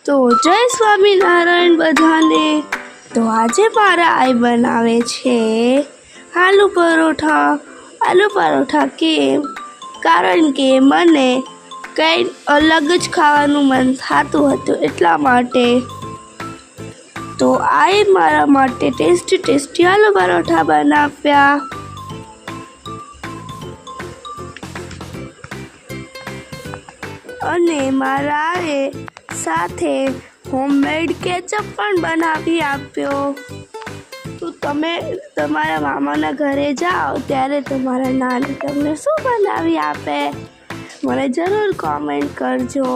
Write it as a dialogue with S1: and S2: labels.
S1: તો જય સ્વામિનારાયણ બધાને। તો આજે મારા આઈ બનાવે છે આલુ પરોઠા કેમ? કારણ કે મને કંઈ અલગ જ ખાવાનું મન થતું હતું એટલા માટે। તો આઈ મારા માટે ટેસ્ટી આલુ પરોઠા બનાવ્યા। અને મારાએ સાથે હોમમેડ કેચઅપ પણ બનાવી આપ્યો। તો તમે તમારા મામાના ઘરે જાઓ ત્યારે તમારા નાની તમને શું બનાવી આપે મને જરૂર કોમેન્ટ કરજો।